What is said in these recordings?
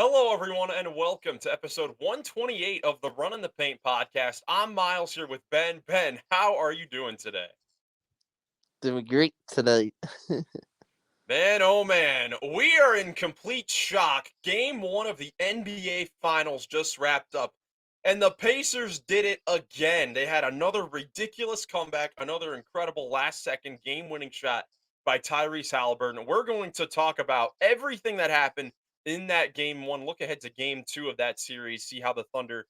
Hello, everyone, and welcome to episode 128 of the Run in the Paint podcast. I'm Miles here with Ben. Ben, how are you doing today? Doing great tonight. Man, oh man, we are in complete shock. Game one of the NBA Finals just wrapped up, and the Pacers did it again. They had another ridiculous comeback, another incredible last second game winning shot by Tyrese Haliburton. We're going to talk about everything that happened in that game one, look ahead to game two of that series, see how the Thunder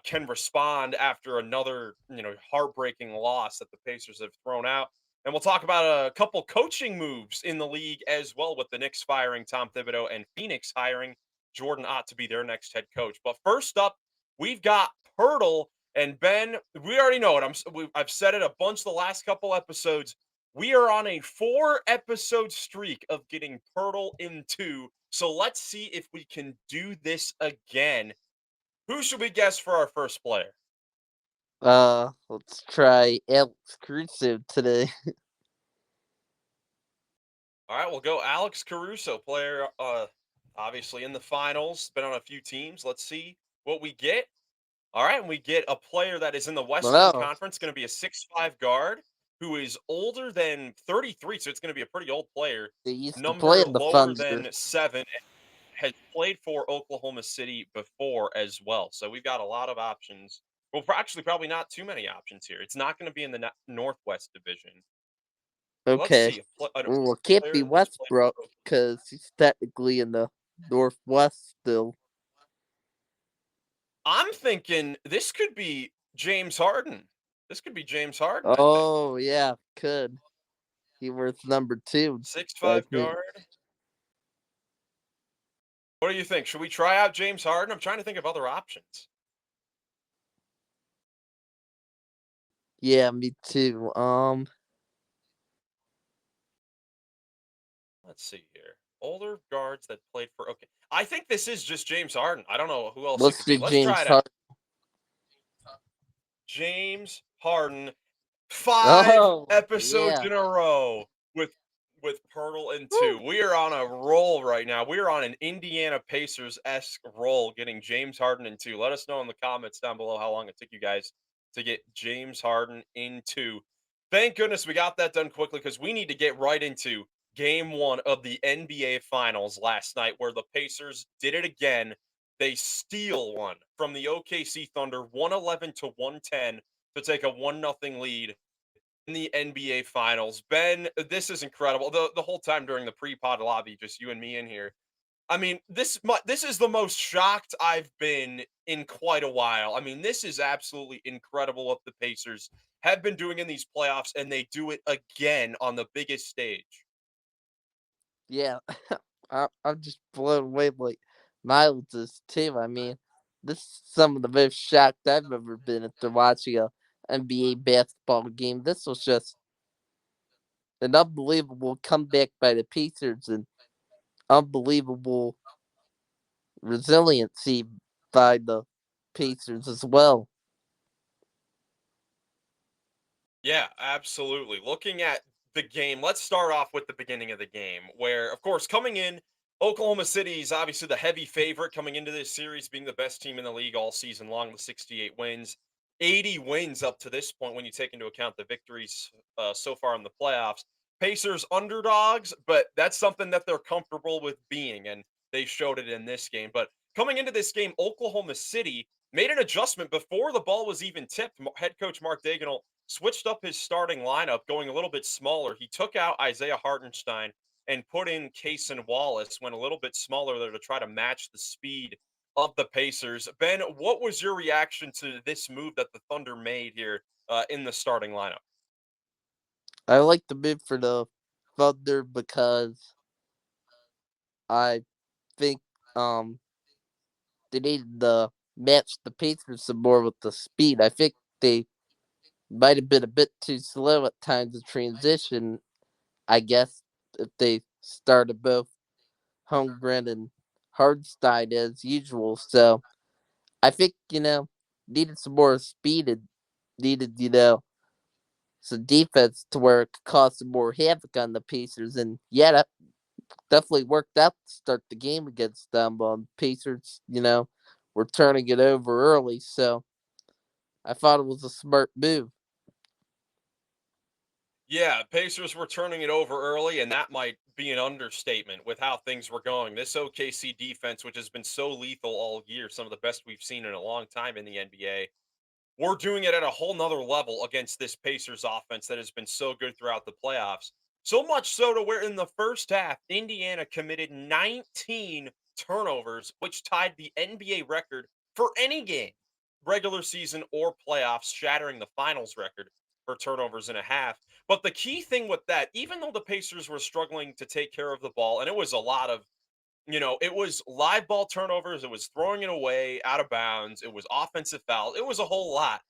can respond after another, heartbreaking loss that the Pacers have thrown out. And we'll talk about a couple coaching moves in the league as well, with the Knicks firing Tom Thibodeau and Phoenix hiring Jordan Ott to be their next head coach. But first up, we've got Pirtle and Ben. We already know it. I've said it a bunch the last couple episodes. We are on a 4 episode streak of getting Pirtle in two. So let's see if we can do this again. Who should we guess for our first player? Let's try Alex Caruso today. All right, we'll go Alex Caruso, player obviously in the finals, been on a few teams. Let's see what we get. All right, and we get a player that is in the Western Wow, Conference, going to be a 6'5" guard who is older than 33, so it's going to be a pretty old player. they used to play Number in the lower Thunder. than 7, has played for Oklahoma City before as well. So we've got a lot of options. Well, actually, probably not too many options here. It's not going to be in the Northwest Division. Let's Okay. see. A Well, it can't be player that's played Westbrook for. because he's technically in the Northwest still. I'm thinking this could be James Harden. This could be James Harden, I think. Oh, yeah, could. He was number two, Six I five think. guard. What do you think? Should we try out James Harden? I'm trying to think of other options. Yeah, me too. Let's see here. Older guards that played for. Okay. I think this is just James Harden. I don't know who else it Let's could do be. Let's try James it out. Harden. James Harden. 5 Oh, episodes yeah. in a row with Pirtle and Woo. two. We are on a roll right now. We are on an Indiana Pacers-esque roll, getting James Harden in two. Let us know in the comments down below how long it took you guys to get James Harden in two. Thank goodness we got that done quickly, because we need to get right into game one of the NBA Finals last night, where the Pacers did it again. They steal one from the OKC Thunder, 111 to 110, to take a 1-0 lead in the NBA Finals. Ben, this is incredible. The whole time during the pre-pod lobby, just you and me in here. I mean, this is the most shocked I've been in quite a while. I mean, this is absolutely incredible what the Pacers have been doing in these playoffs, and they do it again on the biggest stage. Yeah. I'm just blown away like Miles is too. I mean, this is some of the most shocked I've ever been after watching a NBA basketball game. This was just an unbelievable comeback by the Pacers and unbelievable resiliency by the Pacers as well. Yeah, absolutely. Looking at the game, let's start off with the beginning of the game, where, of course, coming in, Oklahoma City is obviously the heavy favorite coming into this series, being the best team in the league all season long with 68 wins, 80 wins up to this point when you take into account the victories so far in the playoffs. Pacers underdogs, but that's something that they're comfortable with being, and they showed it in this game. But coming into this game, Oklahoma City made an adjustment before the ball was even tipped. Head coach Mark Daigneault switched up his starting lineup, going a little bit smaller. He took out Isaiah Hartenstein and put in Cason Wallace, went a little bit smaller there to try to match the speed of the Pacers. Ben, what was your reaction to this move that the Thunder made here in the starting lineup? I like the move for the Thunder because I think they needed to match the Pacers some more with the speed. I think they might have been a bit too slow at times in transition. I guess if they started both Holmgren and Hardstein as usual. So I think, needed some more speed and needed, some defense to where it could cause some more havoc on the Pacers. And yeah, definitely worked out to start the game against them. Pacers, were turning it over early, so I thought it was a smart move. Yeah, Pacers were turning it over early, and that might be an understatement with how things were going. This OKC defense, which has been so lethal all year, some of the best we've seen in a long time in the NBA, we're doing it at a whole nother level against this Pacers offense that has been so good throughout the playoffs. So much so to where in the first half, Indiana committed 19 turnovers, which tied the NBA record for any game, regular season or playoffs, shattering the finals record for turnovers in a half. But the key thing with that, even though the Pacers were struggling to take care of the ball, and it was a lot of it was live ball turnovers, it was throwing it away out of bounds, it was offensive fouls, it was a whole lot.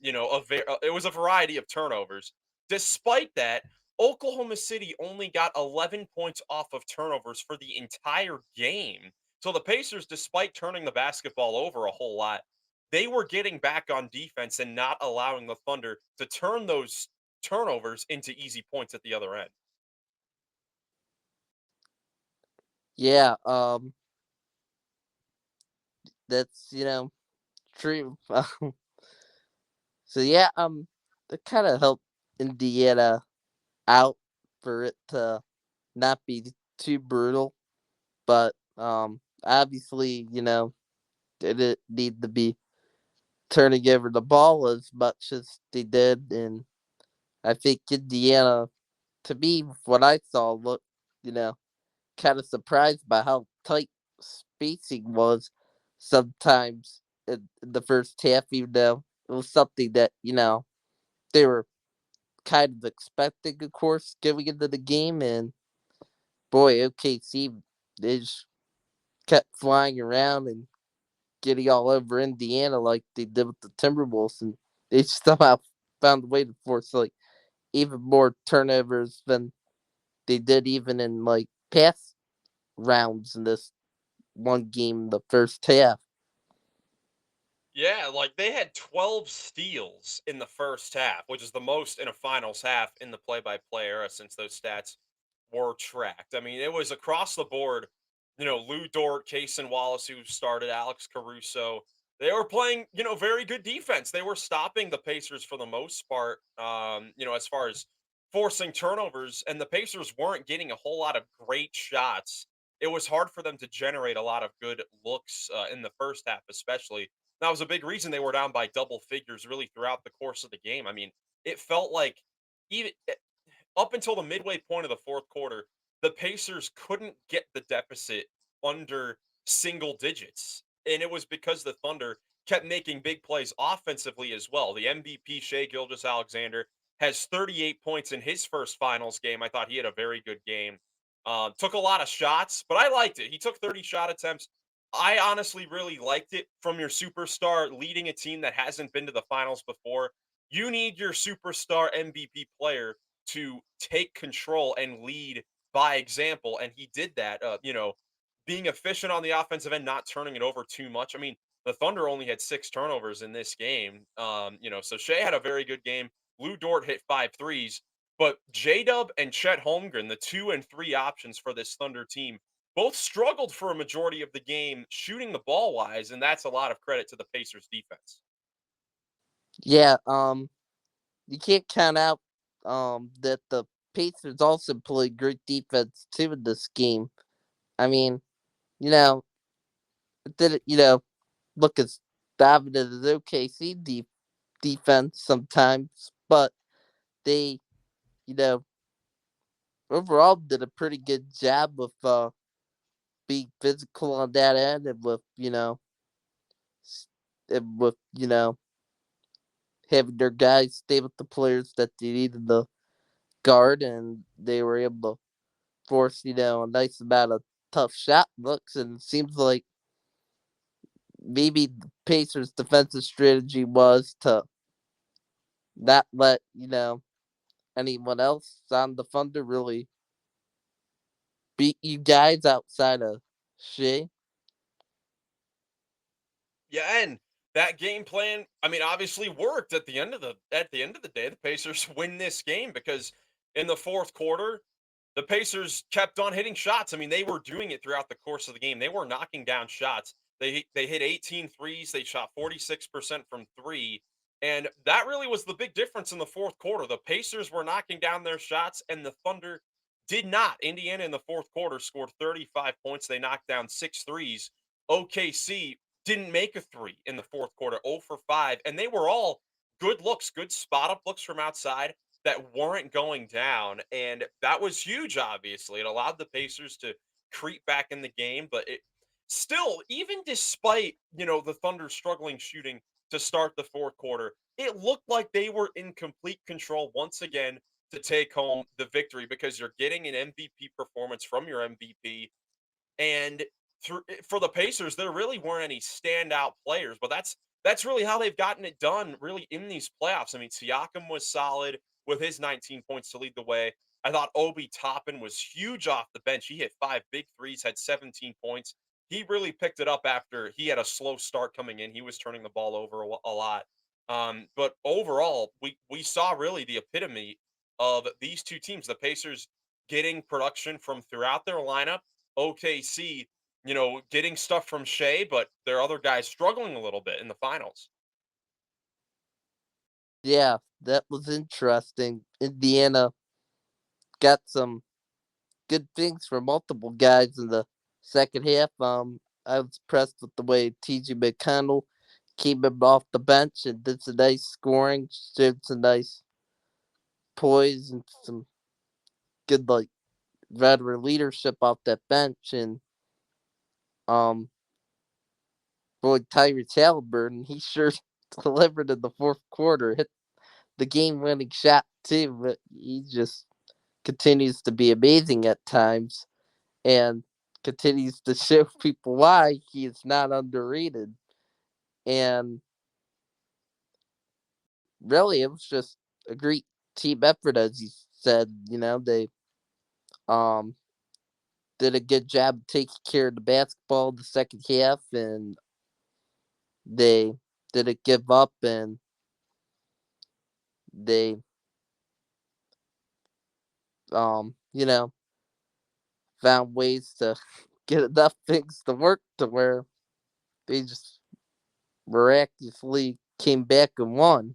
It was a variety of turnovers. Despite that, Oklahoma City only got 11 points off of turnovers for the entire game. So the Pacers, despite turning the basketball over a whole lot, they were getting back on defense and not allowing the Thunder to turn those turnovers into easy points at the other end. Yeah, that's true. So yeah, it kind of helped Indiana out for it to not be too brutal, but obviously, they didn't need to be turning over the ball as much as they did, and I think Indiana, to me, what I saw, looked, you know, kind of surprised by how tight spacing was sometimes in the first half, even though it was something that, they were kind of expecting, of course, going into the game. And boy, OKC, they just kept flying around and getting all over Indiana like they did with the Timberwolves. And they somehow found a way to force like even more turnovers than they did even in like past rounds in this one game in the first half. Yeah, like they had 12 steals in the first half, which is the most in a finals half in the play-by-play era since those stats were tracked. I mean, it was across the board. Lou Dort, Cason Wallace, who started, Alex Caruso. They were playing, very good defense. They were stopping the Pacers for the most part, as far as forcing turnovers, and the Pacers weren't getting a whole lot of great shots. It was hard for them to generate a lot of good looks in the first half, especially. That was a big reason they were down by double figures really throughout the course of the game. I mean, it felt like even up until the midway point of the fourth quarter, the Pacers couldn't get the deficit under single digits. And it was because the Thunder kept making big plays offensively as well. The MVP, Shea Gilgis Alexander, has 38 points in his first finals game. I thought he had a very good game. Took a lot of shots, but I liked it. He took 30 shot attempts. I honestly really liked it from your superstar leading a team that hasn't been to the finals before. You need your superstar MVP player to take control and lead by example. And he did that, being efficient on the offensive end, not turning it over too much. I mean, the Thunder only had 6 turnovers in this game. So Shea had a very good game. Lou Dort hit 5 threes, but J Dub and Chet Holmgren, the 2 and 3 options for this Thunder team, both struggled for a majority of the game shooting the ball wise, and that's a lot of credit to the Pacers defense. Yeah, you can't count out that the Pacers also played great defense too in this game. I mean, you know, it didn't look as dominant as OKC defense sometimes, but they you know overall did a pretty good job of being physical on that end and with and with having their guys stay with the players that they needed to guard, and they were able to force a nice amount of tough shot looks. And it seems like maybe the Pacers' defensive strategy was to not let anyone else on the Thunder really beat you guys outside of Shea. Yeah, and that game plan, I mean, obviously worked at the end of the day. The Pacers win this game because in the fourth quarter, the Pacers kept on hitting shots. I mean, they were doing it throughout the course of the game. They were knocking down shots. They hit 18 threes. They shot 46% from three. And that really was the big difference in the fourth quarter. The Pacers were knocking down their shots, and the Thunder did not. Indiana in the fourth quarter scored 35 points. They knocked down six threes. OKC didn't make a three in the fourth quarter, 0 for 5. And they were all good looks, good spot up looks from outside that weren't going down. And that was huge, obviously. It allowed the Pacers to creep back in the game. But it still, even despite, the Thunder struggling shooting to start the fourth quarter, it looked like they were in complete control once again to take home the victory because you're getting an MVP performance from your MVP. And for the Pacers, there really weren't any standout players, but that's really how they've gotten it done really in these playoffs. I mean, Siakam was solid with his 19 points to lead the way. I thought Obi Toppin was huge off the bench. He hit five big threes, had 17 points. He really picked it up after he had a slow start coming in. He was turning the ball over a lot. But overall, we saw really the epitome of these two teams. The Pacers getting production from throughout their lineup. OKC, getting stuff from Shea, but their other guys struggling a little bit in the finals. Yeah, that was interesting. Indiana got some good things for multiple guys in the second half. I was impressed with the way TJ McConnell came him off the bench and did some nice scoring, showed some nice poise and some good veteran leadership off that bench. And um, boy, Tyrese Haliburton, he sure delivered in the fourth quarter. Hit the game-winning shot too, but he just continues to be amazing at times and continues to show people why he is not underrated. And really, it was just a great team effort, as you said. They um did a good job taking care of the basketball in the second half, and they didn't give up, and they found ways to get enough things to work to where they just miraculously came back and won.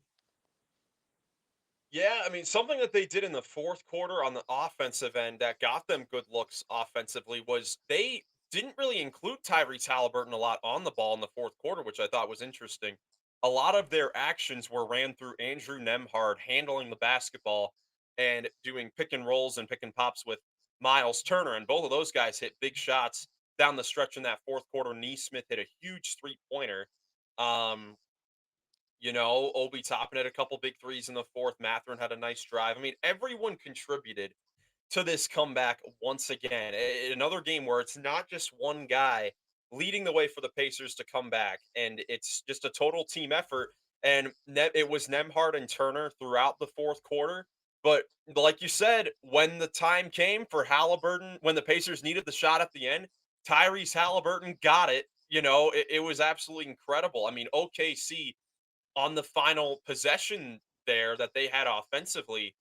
Yeah, I mean, something that they did in the fourth quarter on the offensive end that got them good looks offensively was they didn't really include Tyrese Haliburton a lot on the ball in the fourth quarter, which I thought was interesting. A lot of their actions were ran through Andrew Nemhard handling the basketball and doing pick and rolls and pick and pops with Miles Turner. And both of those guys hit big shots down the stretch in that fourth quarter. Neesmith hit a huge three-pointer. Um, Obi Toppin had a couple big threes in the fourth. Matherin had a nice drive. I mean, everyone contributed to this comeback once again. Another game where it's not just one guy leading the way for the Pacers to come back, and it's just a total team effort. And it was Nemhard and Turner throughout the fourth quarter. But like you said, when the time came for Halliburton, when the Pacers needed the shot at the end, Tyrese Halliburton got it. It was absolutely incredible. I mean, OKC on the final possession there that they had offensively.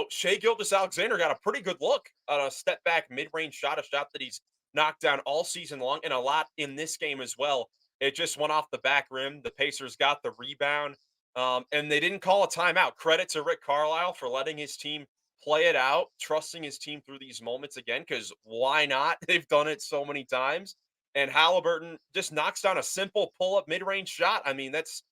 Shea Gilgeous-Alexander got a pretty good look on a step back mid-range shot, a shot that he's knocked down all season long and a lot in this game as well. It just went off the back rim. The Pacers got the rebound, and they didn't call a timeout. Credit to Rick Carlisle for letting his team play it out, trusting his team through these moments again, because why not? They've done it so many times. And Halliburton just knocks down a simple pull-up mid-range shot. I mean, it's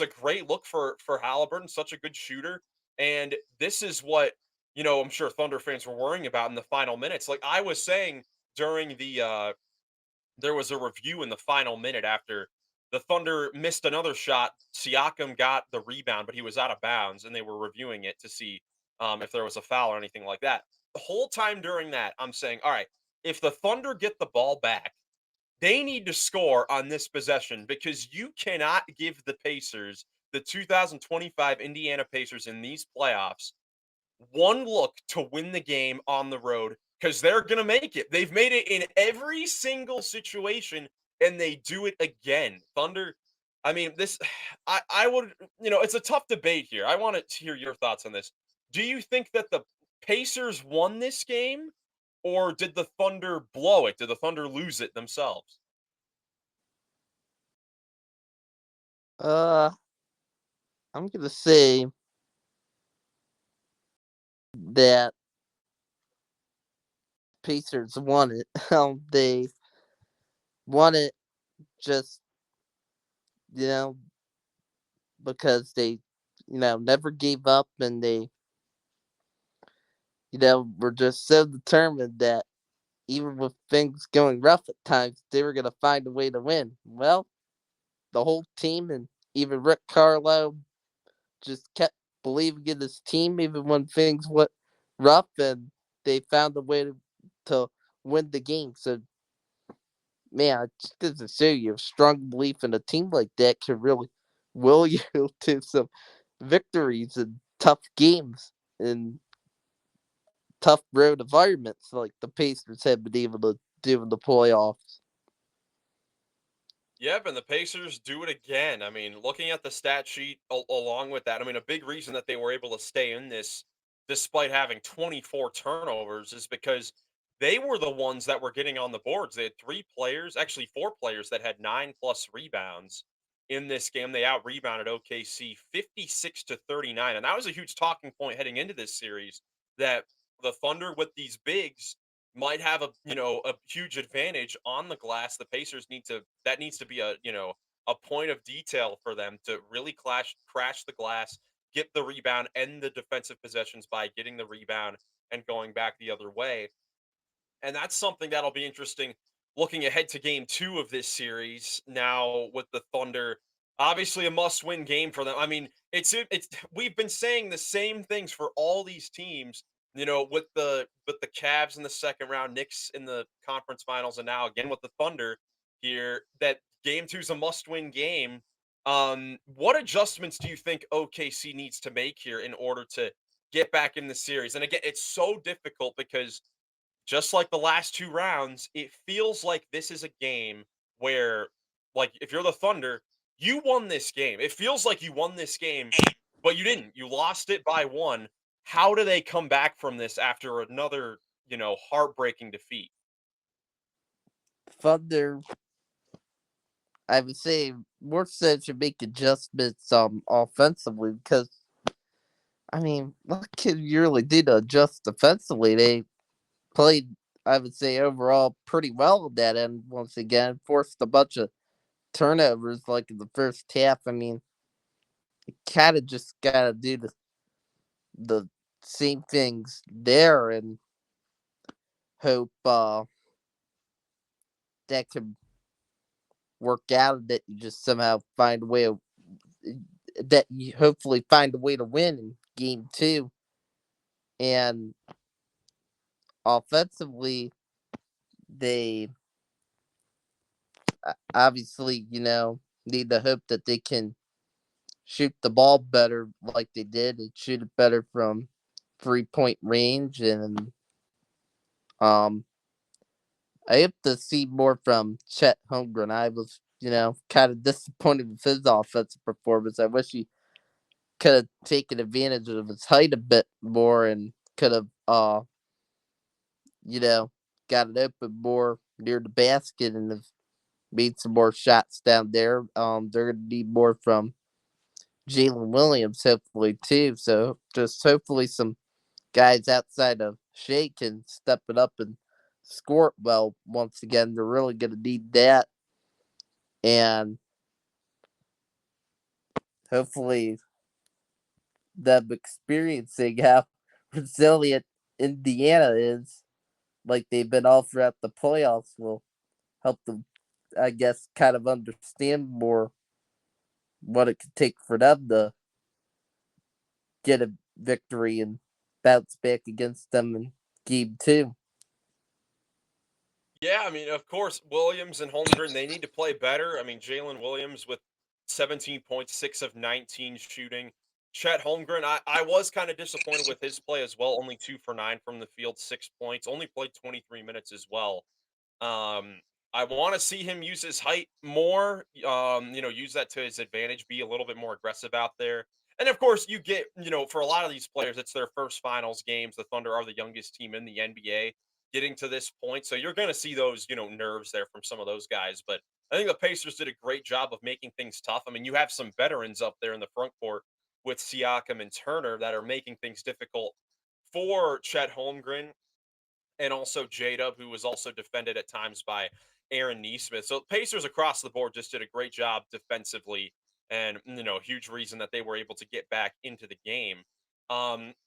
a great look for Halliburton, such a good shooter. And this is what, I'm sure Thunder fans were worrying about in the final minutes. Like I was saying during there was a review in the final minute after the Thunder missed another shot. Siakam got the rebound, but he was out of bounds, and they were reviewing it to see if there was a foul or anything like that. The whole time during that, I'm saying, all right, if the Thunder get the ball back, they need to score on this possession because you cannot give the Pacers, the 2025 Indiana Pacers in these playoffs, one look to win the game on the road because they're going to make it. They've made it in every single situation and they do it again. Thunder, I mean, I would, it's a tough debate here. I want to hear your thoughts on this. Do you think that Pacers won this game, or did the Thunder blow it? Did the Thunder lose it themselves? Uh, I'm gonna say that Pacers won it. They won it just you know because they never gave up, and they were just so determined that even with things going rough at times, they were gonna find a way to win. Well, the whole team and even Rick Carlisle just kept believing in his team even when things went rough, and they found a way to win the game. So, man, it just goes to show you a strong belief in a team like that can really will you to some victories in tough games and tough road environments like the Pacers have been able to do in the playoffs. Yep, and the Pacers do it again. I mean, looking at the stat sheet along with that, I mean, a big reason that they were able to stay in this despite having 24 turnovers is because they were the ones that were getting on the boards. They had three players, actually four players that had 9+ rebounds in this game. They out rebounded OKC 56-39. And that was a huge talking point heading into this series that the Thunder with these bigs might have a huge advantage on the glass. The Pacers needs to be a point of detail for them to really crash the glass, get the rebound, end the defensive possessions by getting the rebound and going back the other way. And that's something that'll be interesting looking ahead to game 2 of this series now with the Thunder. Obviously a must-win game for them. I mean, it's we've been saying the same things for all these teams, with the Cavs in the second round, Knicks in the conference finals, and now again with the Thunder here, that game 2 is a must-win game. What adjustments do you think OKC needs to make here in order to get back in the series? And again, it's so difficult because just like the last 2 rounds, it feels like this is a game where, like, if you're the Thunder, you won this game. It feels like you won this game, but you didn't. You lost it by 1. How do they come back from this after another, heartbreaking defeat? Thunder, I would say, more so should make adjustments offensively because I mean, what can you really do to adjust defensively? They played, I would say, overall pretty well at that end once again, forced a bunch of turnovers like in the first half. I mean, kind of just got to do the same things there and hope that can work out, that you just somehow find a way that you hopefully find a way to win in game 2. And offensively, they obviously, need to hope that they can shoot the ball better like they did and shoot it better from 3-point range. And um, I hope to see more from Chet Holmgren. I was, kind of disappointed with his offensive performance. I wish he could have taken advantage of his height a bit more and could have, you know, got it open more near the basket and have made some more shots down there. They're gonna need more from Jalen Williams, hopefully too. So just hopefully some guys outside of Shea can step it up and score it well once again. They're really gonna need that, and hopefully them experiencing how resilient Indiana is, like they've been all throughout the playoffs, will help them, I guess, kind of understand more what it could take for them to get a victory and bounce back against them in game 2. Yeah, I mean, of course, Williams and Holmgren, they need to play better. I mean, Jalen Williams with 17 points, 6 of 19 shooting. Chet Holmgren, I was kind of disappointed with his play as well. Only 2 for 9 from the field, 6 points. Only played 23 minutes as well. Um, I want to see him use his height more. Use that to his advantage. Be a little bit more aggressive out there. And of course, you get, for a lot of these players, it's their first finals games. The Thunder are the youngest team in the NBA getting to this point. So you're going to see those, nerves there from some of those guys. But I think the Pacers did a great job of making things tough. I mean, you have some veterans up there in the front court with Siakam and Turner that are making things difficult for Chet Holmgren and also J-Dub, who was also defended at times by Aaron Nesmith. So Pacers across the board just did a great job defensively, and huge reason that they were able to get back into the game.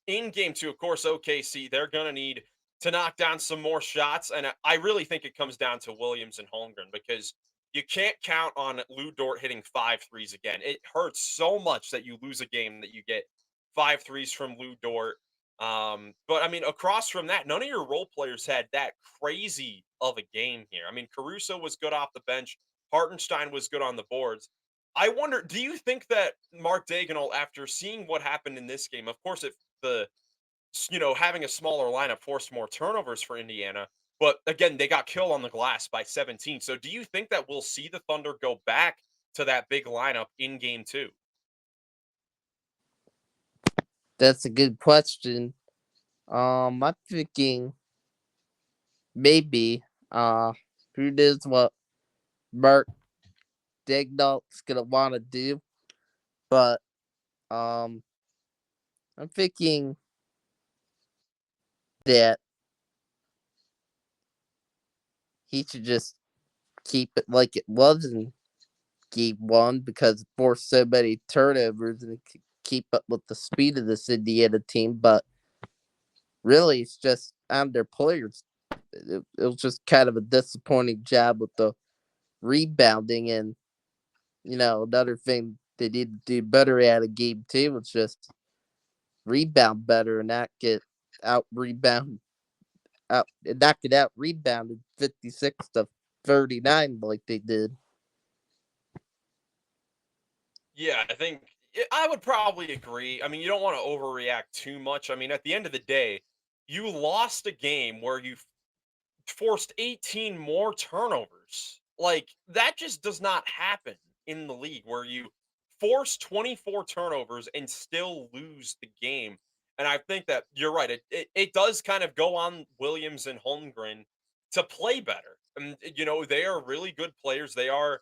In game two, of course, OKC, they're gonna need to knock down some more shots, and I really think it comes down to Williams and Holmgren because you can't count on Lou Dort hitting 5 threes again. It hurts so much that you lose a game that you get 5 threes from Lou Dort. But I mean, across from that, none of your role players had that crazy of a game here. I mean, Caruso was good off the bench, Hartenstein was good on the boards. I wonder, do you think that Mark Daigneault, after seeing what happened in this game, of course, if having a smaller lineup forced more turnovers for Indiana, but again, they got killed on the glass by 17. So do you think that we'll see the Thunder go back to that big lineup in game two? That's a good question. I'm thinking maybe. Who knows what Mark Daigneault's gonna want to do, but um, I'm thinking that he should just keep it like it was in game one because it forced so many turnovers and it could keep up with the speed of this Indiana team. But really, it's just on their players. It was just kind of a disappointing job with the rebounding. And, another thing they need to do better at a game two was just rebound better and not get out rebound out and not get out rebounded 56-39 like they did. Yeah, I would probably agree. I mean, you don't want to overreact too much. I mean, at the end of the day, you lost a game where you forced 18 more turnovers. Like, that just does not happen in the league where you force 24 turnovers and still lose the game. And I think that you're right. It does kind of go on Williams and Holmgren to play better. And, they are really good players. They are,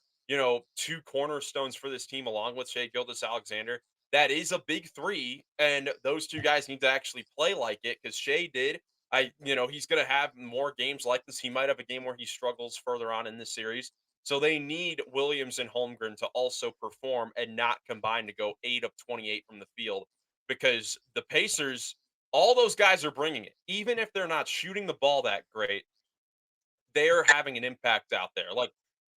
two cornerstones for this team along with Shea Gildas Alexander. That is a big three. And those two guys need to actually play like it because Shea did. He's going to have more games like this. He might have a game where he struggles further on in the series. So they need Williams and Holmgren to also perform and not combine to go 8 of 28 from the field because the Pacers, all those guys are bringing it. Even if they're not shooting the ball that great, they're having an impact out there. Like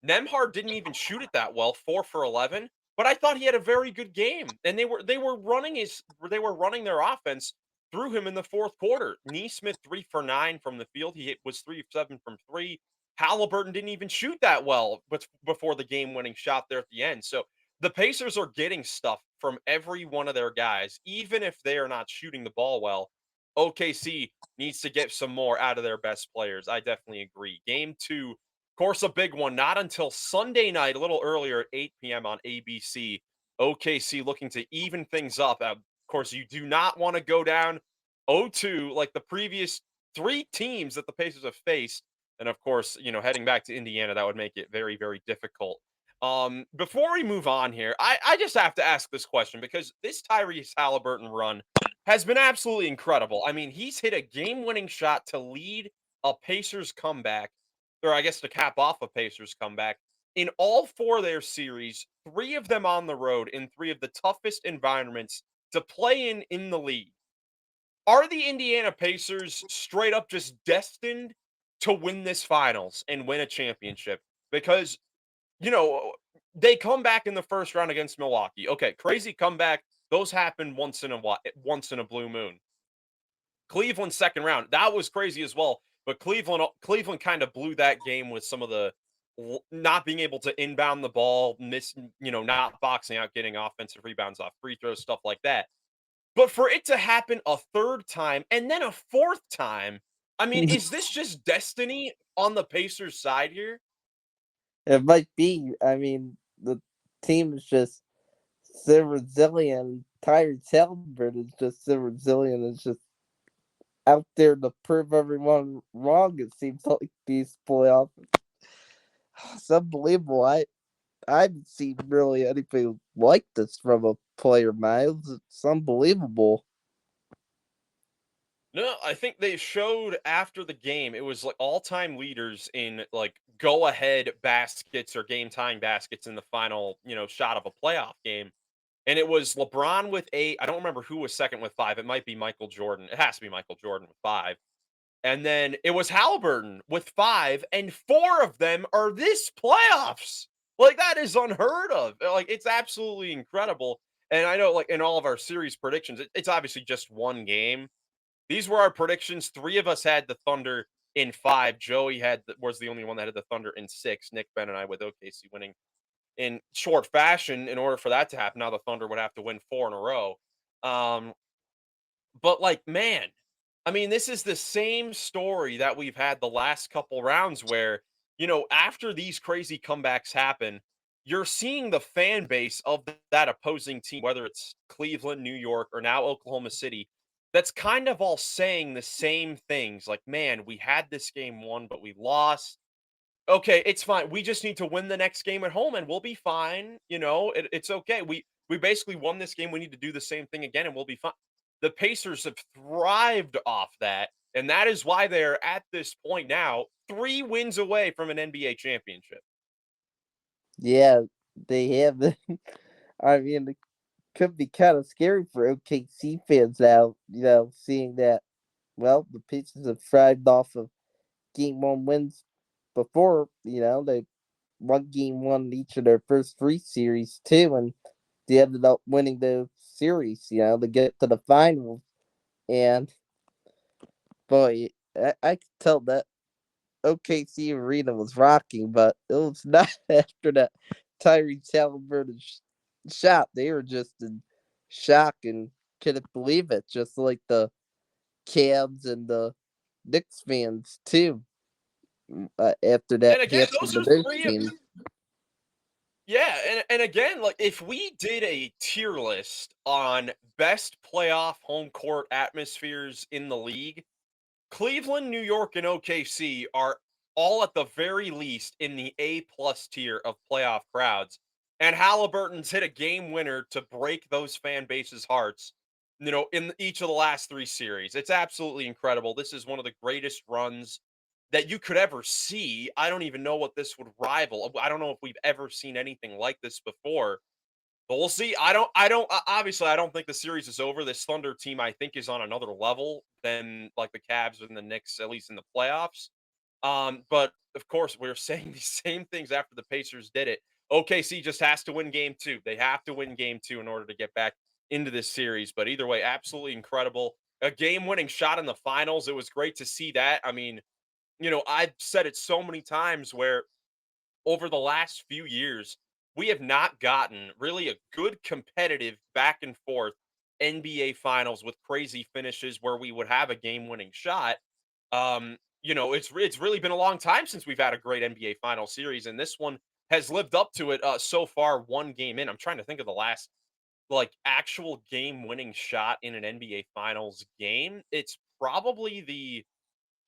Nemhard didn't even shoot it that well, 4 for 11, but I thought he had a very good game. And they were running their offense through him in the fourth quarter. Neesmith 3 for 9 from the field. Was 3 of 7 from 3. Haliburton didn't even shoot that well but before the game-winning shot there at the end. So the Pacers are getting stuff from every one of their guys, even if they are not shooting the ball well. OKC needs to get some more out of their best players. I definitely agree. Game two, of course, a big one, not until Sunday night, a little earlier at 8 p.m. on ABC. OKC looking to even things up. Of course, you do not want to go down 0-2 like the previous three teams that the Pacers have faced. And of course, heading back to Indiana, that would make it very, very difficult. Before we move on here, I just have to ask this question because this Tyrese Haliburton run has been absolutely incredible. I mean, he's hit a game-winning shot to lead a Pacers comeback, or I guess to cap off a Pacers comeback in all four of their series, three of them on the road in three of the toughest environments to play in the league. Are the Indiana Pacers straight up just destined to win this finals and win a championship? Because, you know, they come back in the first round against Milwaukee. Okay, crazy comeback. Those happen once in a blue moon. Cleveland second round. That was crazy as well. But Cleveland kind of blew that game with some of the not being able to inbound the ball, not boxing out, getting offensive rebounds off free throws, stuff like that. But for it to happen a third time and then a fourth time, I mean, is this just destiny on the Pacers side here? It might be. I mean, the team is just so resilient. Tyrese Haliburton is just so resilient. It's just out there to prove everyone wrong. It seems like these playoffs. It's unbelievable. I haven't seen really anything like this from a player, Miles. It's unbelievable. No, I think they showed after the game, it was like all-time leaders in like go-ahead baskets or game-tying baskets in the final, shot of a playoff game. And it was LeBron with 8. I don't remember who was second with 5. It might be Michael Jordan. It has to be Michael Jordan with 5. And then it was Haliburton with 5, and 4 of them are this playoffs. Like, that is unheard of. Like, it's absolutely incredible. And I know, like, in all of our series predictions, it's obviously just one game. These were our predictions. 3 of us had the Thunder in 5. Joey was the only one that had the Thunder in 6. Nick, Ben, and I with OKC winning in short fashion. In order for that to happen, now the Thunder would have to win 4 in a row. Um, but like, man, I mean, this is the same story that we've had the last couple rounds where, after these crazy comebacks happen, you're seeing the fan base of that opposing team, whether it's Cleveland, New York, or now Oklahoma City, that's kind of all saying the same things. Like, man, we had this game won, but we lost. Okay, it's fine. We just need to win the next game at home and we'll be fine. It's okay. We basically won this game. We need to do the same thing again and we'll be fine. The Pacers have thrived off that, and that is why they're at this point now 3 wins away from an NBA championship. Yeah, they have. I mean, it could be kind of scary for OKC fans now. Seeing that. Well, the Pacers have thrived off of game one wins before. They won game one each of their first 3 series too, and they ended up winning those series. To get to the finals, and boy, I could tell that OKC arena was rocking, but it was not after that Tyrese Haliburton shot. They were just in shock and couldn't believe it, just like the Cavs and the Knicks fans too. After that And again, happened those to are those 3 of teams. yeah, and again, like if we did a tier list on best playoff home court atmospheres in the league, Cleveland, New York, and OKC are all at the very least in the A plus tier of playoff crowds. And Halliburton's hit a game winner to break those fan bases' hearts, in each of the last 3 series. It's absolutely incredible. This is one of the greatest runs that you could ever see. I don't even know what this would rival. I don't know if we've ever seen anything like this before. But we'll see. Obviously, I don't think the series is over. This Thunder team, I think, is on another level than like the Cavs and the Knicks, at least in the playoffs. But of course, we're saying the same things after the Pacers did it. OKC just has to win game 2. They have to win game 2 in order to get back into this series. But either way, absolutely incredible. A game winning shot in the finals. It was great to see that. I mean, I've said it so many times where over the last few years, we have not gotten really a good competitive back and forth NBA finals with crazy finishes where we would have a game-winning shot. It's really been a long time since we've had a great NBA final series, and this one has lived up to it so far. One game in, I'm trying to think of the last like actual game-winning shot in an NBA finals game. It's probably the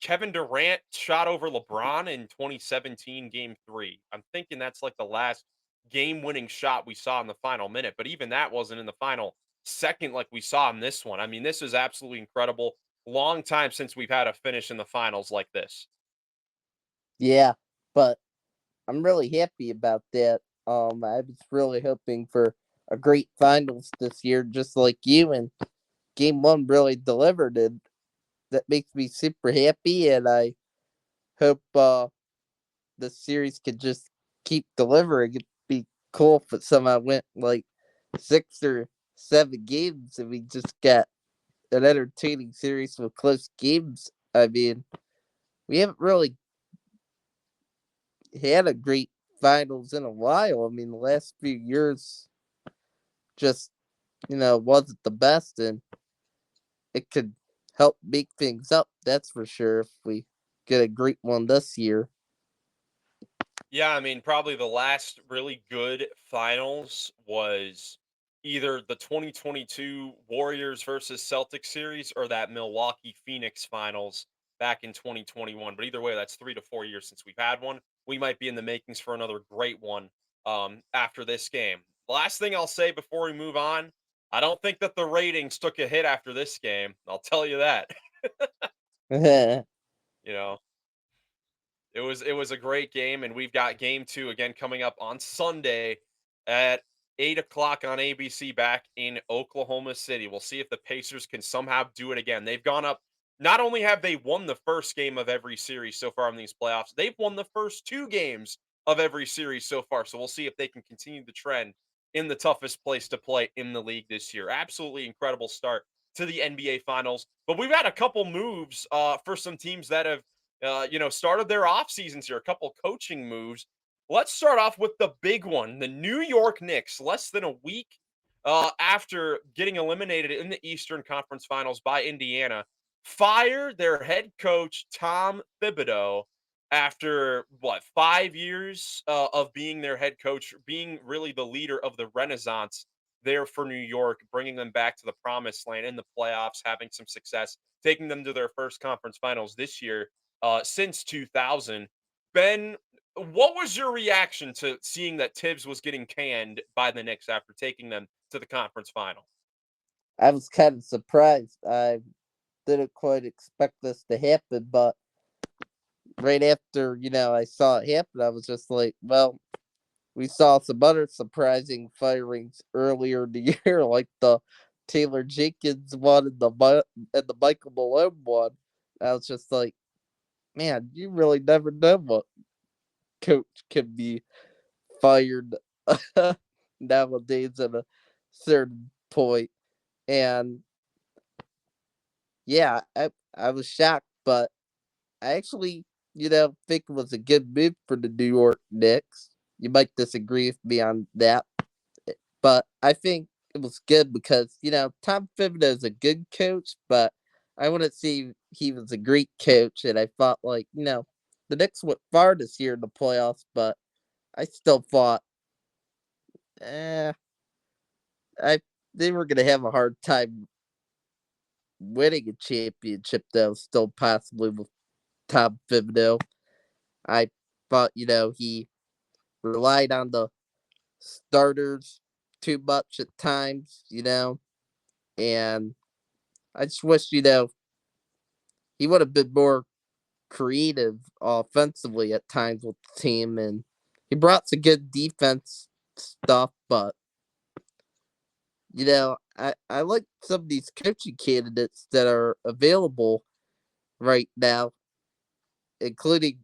Kevin Durant shot over LeBron in 2017 game 3. I'm thinking that's like the last game-winning shot we saw in the final minute, but even that wasn't in the final second like we saw in this one. I mean, this is absolutely incredible. Long time since we've had a finish in the finals like this. Yeah, but I'm really happy about that. I was really hoping for a great finals this year, just like you, and game one really delivered, and that makes me super happy. And I hope the series could just keep delivering. It'd be cool if it somehow went like 6 or 7 games, and we just got an entertaining series with close games. I mean, we haven't really had a great finals in a while. I mean, the last few years just wasn't the best, and it could help make things up. That's for sure. If we get a great one this year. Yeah, I mean, probably the last really good finals was either the 2022 Warriors versus Celtics series or that Milwaukee Phoenix finals back in 2021. But either way, that's 3 to 4 years since we've had one. We might be in the makings for another great one after this game. Last thing I'll say before we move on, I don't think that the ratings took a hit after this game. I'll tell you that. You know, it was a great game, and we've got game two again coming up on Sunday at 8 o'clock on ABC back in Oklahoma City. We'll see if the Pacers can somehow do it again. They've gone up. Not only have they won the first game of every series so far in these playoffs, they've won the first two games of every series so far. So we'll see if they can continue the trend in the toughest place to play in the league this year. Absolutely incredible start to the NBA Finals. But we've had a couple moves for some teams that have started their off seasons here, a couple coaching moves. Let's start off with the big one. The New York Knicks, less than a week after getting eliminated in the Eastern Conference Finals by Indiana, fired their head coach, Tom Thibodeau, after what, 5 years of being their head coach, being really the leader of the Renaissance there for New York, bringing them back to the promised land in the playoffs, having some success, taking them to their first conference finals this year since 2000. Ben, what was your reaction to seeing that Tibbs was getting canned by the Knicks after taking them to the conference final? I was kind of surprised. I didn't quite expect this to happen, but right after, I saw it happen, I was just like, well, we saw some other surprising firings earlier in the year, like the Taylor Jenkins one and the Michael Malone one. I was just like, man, you really never know what coach can be fired nowadays at a certain point. And yeah, I was shocked, but I actually, think it was a good move for the New York Knicks. You might disagree with me on that, but I think it was good because, Tom Thibodeau is a good coach, but I wouldn't say he was a great coach. And I thought, like, the Knicks went far this year in the playoffs, but I still thought, eh, I they were gonna have a hard time winning a championship, though. Still possibly with Tom Thibodeau. I thought, he relied on the starters too much at times, and I just wish, he would have been more creative offensively at times with the team, and he brought some good defense stuff, but I like some of these coaching candidates that are available right now, including,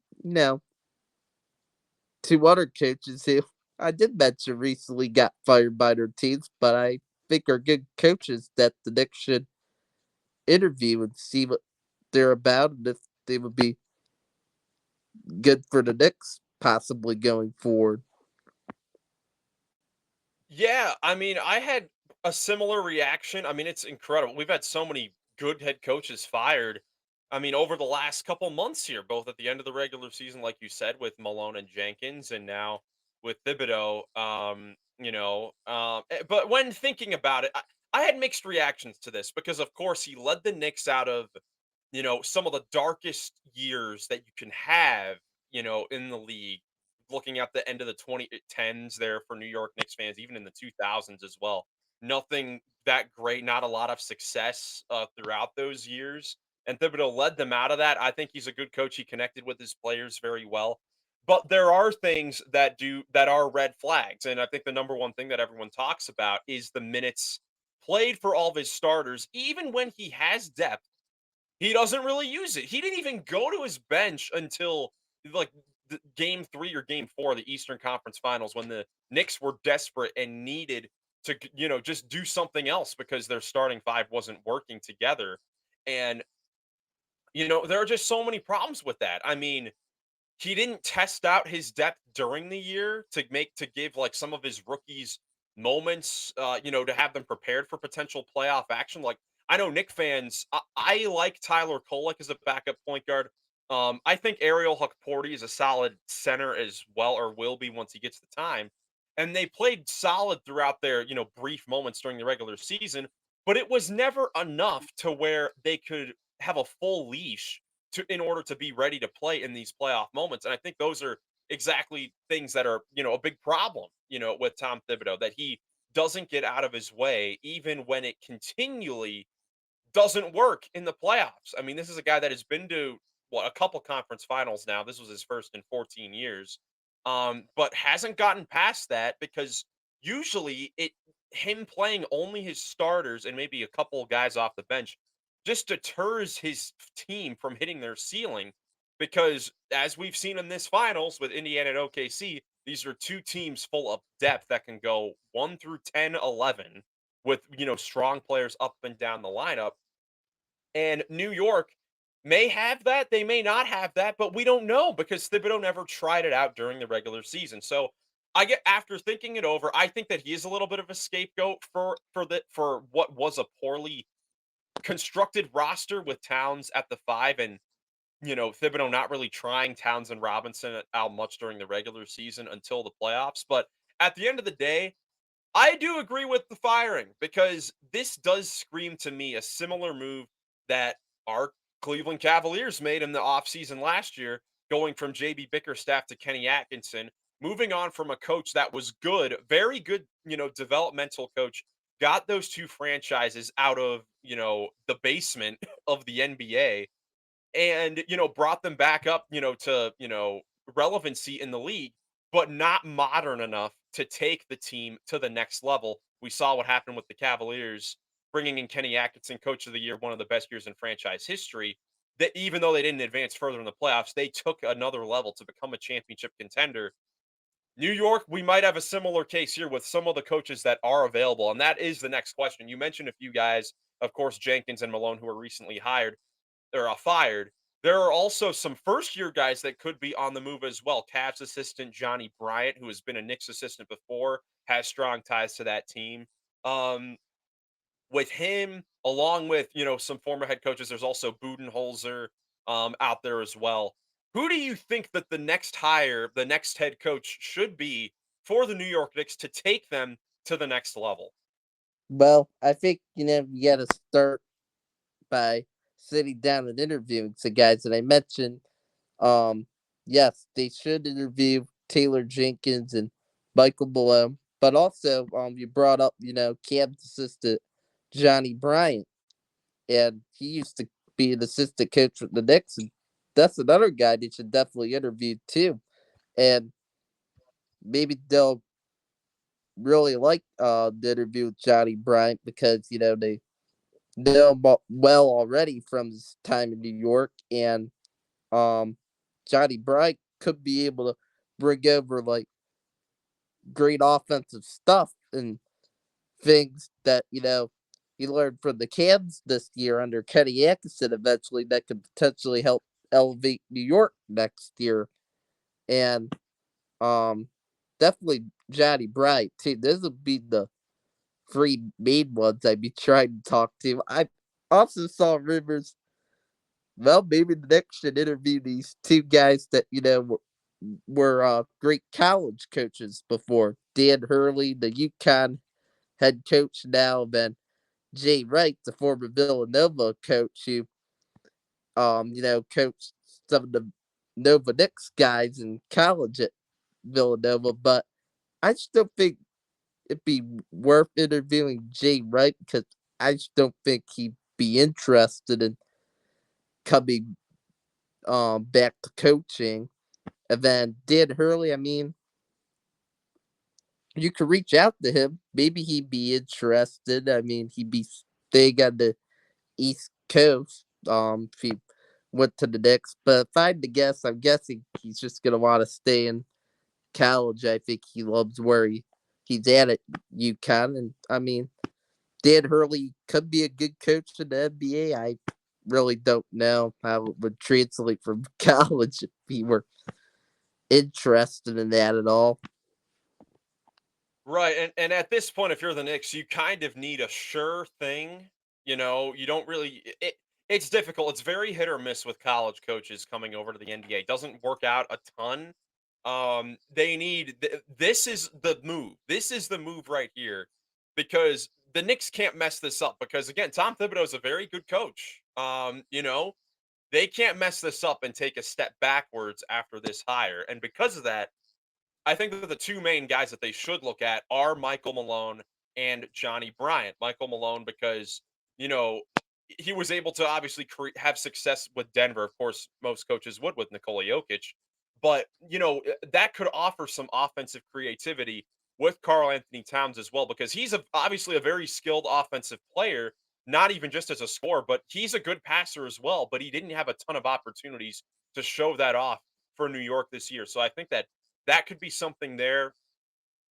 two other coaches who I did mention recently got fired by their teams, but I think are good coaches that the Knicks should interview and see what they're about and if they would be good for the Knicks possibly going forward. Yeah, I mean, I had a similar reaction. I mean, it's incredible. We've had so many good head coaches fired. I mean, over the last couple months here, both at the end of the regular season, like you said, with Malone and Jenkins, and now with Thibodeau. But when thinking about it, I had mixed reactions to this because, of course, he led the Knicks out of some of the darkest years that you can have, in the league, looking at the end of the 2010s there for New York Knicks fans, even in the 2000s as well. Nothing that great, not a lot of success throughout those years. And Thibodeau led them out of that. I think he's a good coach. He connected with his players very well. But there are things that are red flags. And I think the number one thing that everyone talks about is the minutes played for all of his starters, even when he has depth he doesn't really use it. He didn't even go to his bench until like game 3 or game 4 of the Eastern Conference Finals when the Knicks were desperate and needed to just do something else because their starting five wasn't working together. And there are just so many problems with that. I mean, he didn't test out his depth during the year to give like some of his rookies moments, to have them prepared for potential playoff action. Like I know Nick fans, I like Tyler Kolek as a backup point guard. I think Ariel Hukporti is a solid center as well, or will be once he gets the time. and they played solid throughout their, brief moments during the regular season, but it was never enough to where they could have a full leash in order to be ready to play in these playoff moments. And I think those are exactly things that are, a big problem, with Tom Thibodeau, that he doesn't get out of his way even when it continually doesn't work in the playoffs. I mean, this is a guy that has been to what, a couple conference finals now. This was his first in 14 years. But hasn't gotten past that because usually it him playing only his starters and maybe a couple of guys off the bench just deters his team from hitting their ceiling, because as we've seen in this finals with Indiana and OKC, these are two teams full of depth that can go 1 through 10, 11 with, strong players up and down the lineup. And New York may have that, they may not have that, but we don't know because Thibodeau never tried it out during the regular season. So I get, after thinking it over, I think that he is a little bit of a scapegoat for what was a poorly constructed roster with Towns at the 5, and Thibodeau not really trying Towns and Robinson out much during the regular season until the playoffs. But at the end of the day, I do agree with the firing because this does scream to me a similar move that our Cleveland Cavaliers made in the offseason last year, going from JB Bickerstaff to Kenny Atkinson, moving on from a coach that was good, very good, developmental coach, got those two franchises out of, the basement of the NBA, and brought them back up, to relevancy in the league, but not modern enough to take the team to the next level. We saw what happened with the Cavaliers, bringing in Kenny Atkinson, coach of the year, one of the best years in franchise history. That even though they didn't advance further in the playoffs, they took another level to become a championship contender. New York, we might have a similar case here with some of the coaches that are available, and that is the next question. You mentioned a few guys, of course, Jenkins and Malone, who were recently hired or fired. There are also some first year guys that could be on the move as well. Cavs assistant Johnny Bryant, who has been a Knicks assistant before, has strong ties to that team. Um, with him, along with some former head coaches, there's also Budenholzer out there as well. Who do you think that the next hire, the next head coach should be for the New York Knicks to take them to the next level? Well, I think you got to start by sitting down and interviewing the guys that I mentioned. Um, yes, they should interview Taylor Jenkins and Michael Malone, but also you brought up Cavs assistant Johnny Bryant, and he used to be an assistant coach with the Knicks, and that's another guy they should definitely interview too. And maybe they'll really like the interview with Johnny Bryant because they know him well already from his time in New York, and um, Johnny Bryant could be able to bring over like great offensive stuff and things that he learned from the Cavs this year under Kenny Atkinson eventually that could potentially help elevate New York next year. And um definitely Johnny Bryant too. This would be the three main ones I'd be trying to talk to. I also saw rumors. Well, maybe the Knicks should interview these two guys that were great college coaches before. Dan Hurley, the UConn head coach now, then Jay Wright, the former Villanova coach who coached some of the Nova Knicks guys in college at Villanova. But I still think it'd be worth interviewing Jay Wright because I just don't think he'd be interested in coming back to coaching. And then Dan Hurley, I mean, you could reach out to him. Maybe he'd be interested. I mean, he'd be staying on the East Coast. If he went to the Knicks, but if I had to guess, I'm guessing he's just gonna want to stay in college. I think he loves where he's at UConn, and I mean, Dan Hurley could be a good coach in the NBA. I really don't know how it would translate from college if he were interested in that at all. Right, and at this point, if you're the Knicks, you kind of need a sure thing. You don't really it's difficult. It's very hit or miss with college coaches coming over to the NBA. It doesn't work out a ton. They need this is the move. This is the move right here because the Knicks can't mess this up because again, Tom Thibodeau is a very good coach. They can't mess this up and take a step backwards after this hire. And because of that, I think that the two main guys that they should look at are Michael Malone and Johnny Bryant. Michael Malone, because, you know, he was able to obviously have success with Denver. Of course, most coaches would with Nikola Jokic. But, that could offer some offensive creativity with Carl Anthony Towns as well, because he's obviously a very skilled offensive player, not even just as a scorer, but he's a good passer as well. But he didn't have a ton of opportunities to show that off for New York this year. So I think that could be something there.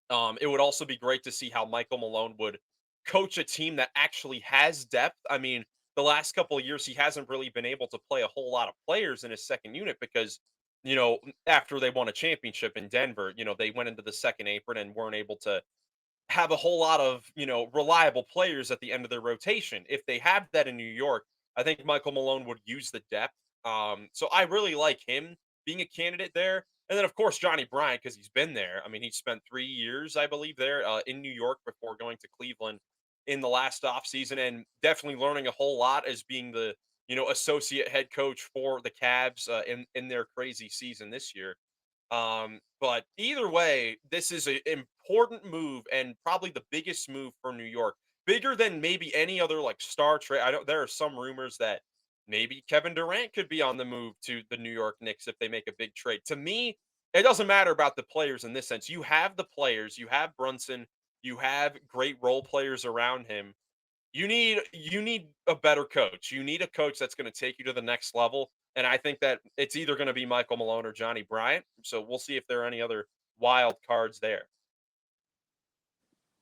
It would also be great to see how Michael Malone would coach a team that actually has depth. I mean, the last couple of years, he hasn't really been able to play a whole lot of players in his second unit because, after they won a championship in Denver, they went into the second apron and weren't able to have a whole lot of, reliable players at the end of their rotation. If they have that in New York, I think Michael Malone would use the depth. So I really like him being a candidate there. And then, of course, Johnny Bryant, because he's been there. I mean, he spent 3 years, I believe, there in New York before going to Cleveland in the last offseason and definitely learning a whole lot as being the, associate head coach for the Cavs in their crazy season this year. But either way, this is an important move and probably the biggest move for New York. Bigger than maybe any other like star trade. I don't There are some rumors that maybe Kevin Durant could be on the move to the New York Knicks if they make a big trade. To me, it doesn't matter about the players in this sense. You have the players, you have Brunson, you have great role players around him. You need a better coach. You need a coach that's gonna take you to the next level, and I think that it's either gonna be Michael Malone or Johnny Bryant, so we'll see if there are any other wild cards there.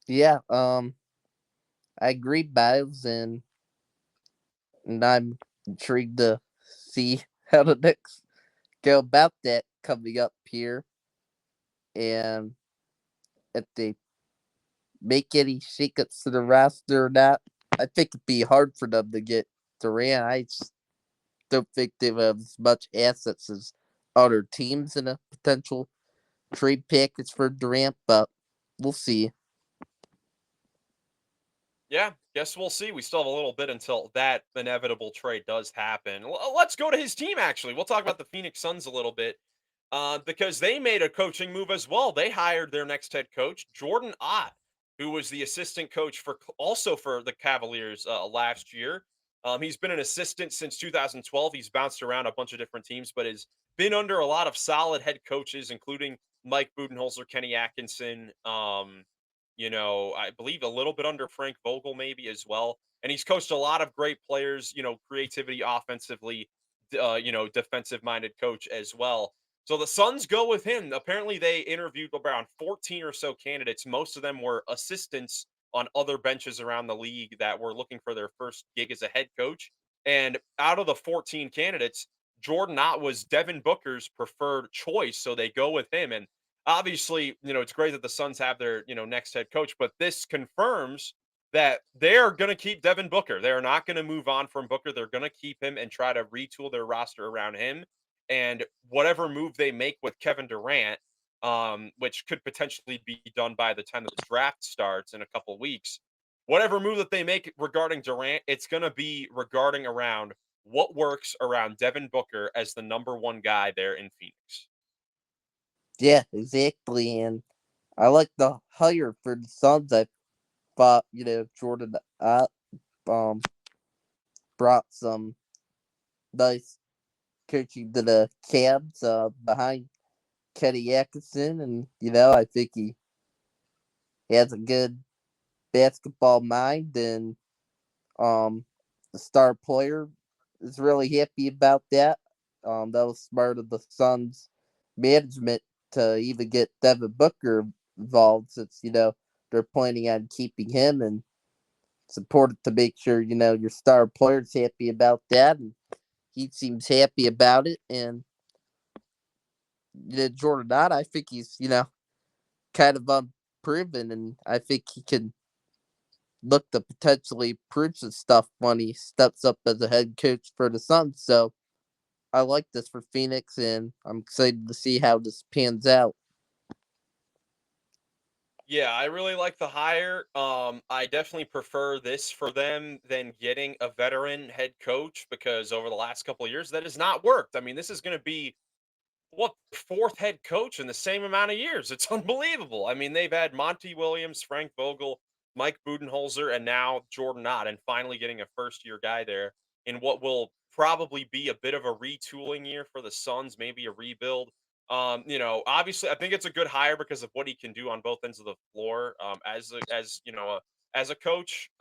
Yeah, I agree, Biles, and I'm intrigued to see how the Knicks go about that coming up here, and if they make any shakeups to the roster or not. I think it'd be hard for them to get Durant. I just don't think they have as much assets as other teams in a potential trade package for Durant, but we'll see. Yeah, guess we'll see. We still have a little bit until that inevitable trade does happen. Let's go to his team, actually. We'll talk about the Phoenix Suns a little bit because they made a coaching move as well. They hired their next head coach, Jordan Ott, who was the assistant coach also for the Cavaliers last year. He's been an assistant since 2012. He's bounced around a bunch of different teams, but has been under a lot of solid head coaches, including Mike Budenholzer, Kenny Atkinson. I believe a little bit under Frank Vogel, maybe as well. And he's coached a lot of great players, creativity offensively, defensive minded coach as well. So the Suns go with him. Apparently, they interviewed around 14 or so candidates. Most of them were assistants on other benches around the league that were looking for their first gig as a head coach. And out of the 14 candidates, Jordan Ott was Devin Booker's preferred choice. So they go with him. And obviously, it's great that the Suns have their, next head coach, but this confirms that they're going to keep Devin Booker. They're not going to move on from Booker. They're going to keep him and try to retool their roster around him. And whatever move they make with Kevin Durant, which could potentially be done by the time that the draft starts in a couple weeks, whatever move that they make regarding Durant, it's going to be regarding around what works around Devin Booker as the number one guy there in Phoenix. Yeah, exactly. And I like the hire for the Suns. I thought, Jordan um brought some nice coaching to the Cavs behind Kenny Atkinson, and I think he has a good basketball mind, and um the star player is really happy about that. That was smart of the Suns management to even get Devin Booker involved, since they're planning on keeping him, and it's important to make sure your star player's happy about that, and he seems happy about it. And Jordan Knott, I think he's kind of unproven, and I think he can look to potentially prove some stuff when he steps up as a head coach for the Suns. So I like this for Phoenix, and I'm excited to see how this pans out. Yeah, I really like the hire. I definitely prefer this for them than getting a veteran head coach because over the last couple of years that has not worked. I mean, this is going to be what, fourth head coach in the same amount of years. It's unbelievable. I mean, they've had Monty Williams, Frank Vogel, Mike Budenholzer, and now Jordan Ott, and finally getting a first year guy there in what will probably be a bit of a retooling year for the Suns, maybe a rebuild. Obviously, I think it's a good hire because of what he can do on both ends of the floor. As a coach,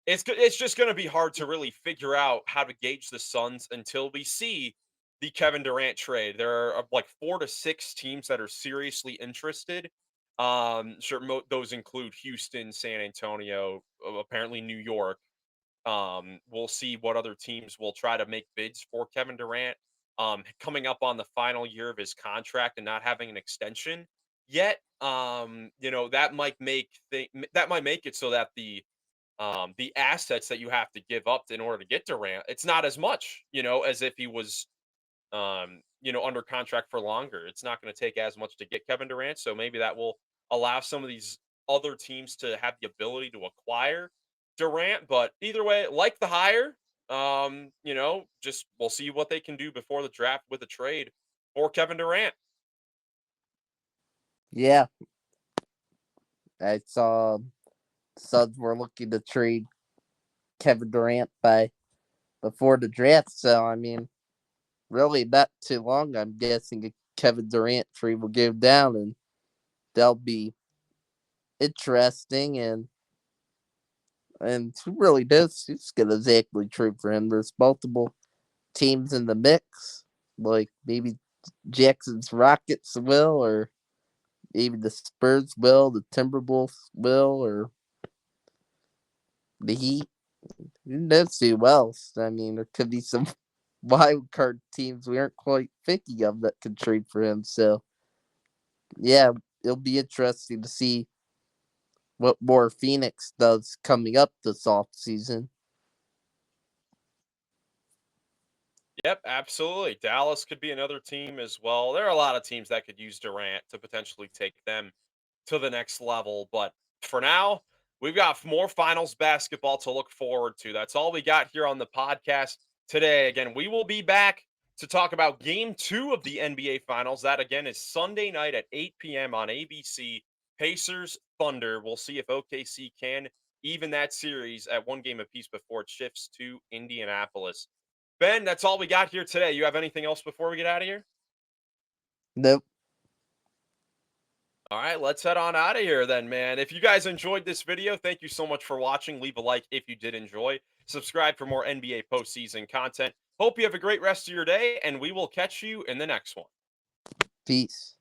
it's just going to be hard to really figure out how to gauge the Suns until we see the Kevin Durant trade. There are like 4 to 6 teams that are seriously interested. Sure, those include Houston, San Antonio, apparently New York. We'll see what other teams will try to make bids for Kevin Durant. Coming up on the final year of his contract and not having an extension yet. That might make it so that the assets that you have to give up in order to get Durant, it's not as much, as if he was, under contract for longer. It's not going to take as much to get Kevin Durant. So maybe that will allow some of these other teams to have the ability to acquire Durant. But either way, like the hire, just we'll see what they can do before the draft with a trade for Kevin Durant. Yeah, I saw Suns were looking to trade Kevin Durant by before the draft, so I mean, really not too long. I'm guessing a Kevin Durant trade will go down, and that'll be interesting. And who really does? Who's gonna exactly trade for him? There's multiple teams in the mix, like maybe Jackson's Rockets will, or maybe the Spurs will, the Timberwolves will, or the Heat. Who knows who else? I mean, there could be some wild card teams we aren't quite thinking of that could trade for him. So, yeah, it'll be interesting to see what more Phoenix does coming up this off season. Yep, absolutely. Dallas could be another team as well. There are a lot of teams that could use Durant to potentially take them to the next level. But for now, we've got more finals basketball to look forward to. That's all we got here on the podcast today. Again, we will be back to talk about game 2 of the NBA Finals. That again is Sunday night at 8 p.m. on ABC. Pacers Thunder. We'll see if OKC can even that series at one game apiece before it shifts to Indianapolis. Ben, that's all we got here today. You have anything else before we get out of here? Nope. All right, let's head on out of here then, man. If you guys enjoyed this video, thank you so much for watching. Leave a like if you did enjoy. Subscribe for more NBA postseason content. Hope you have a great rest of your day, and we will catch you in the next one. Peace.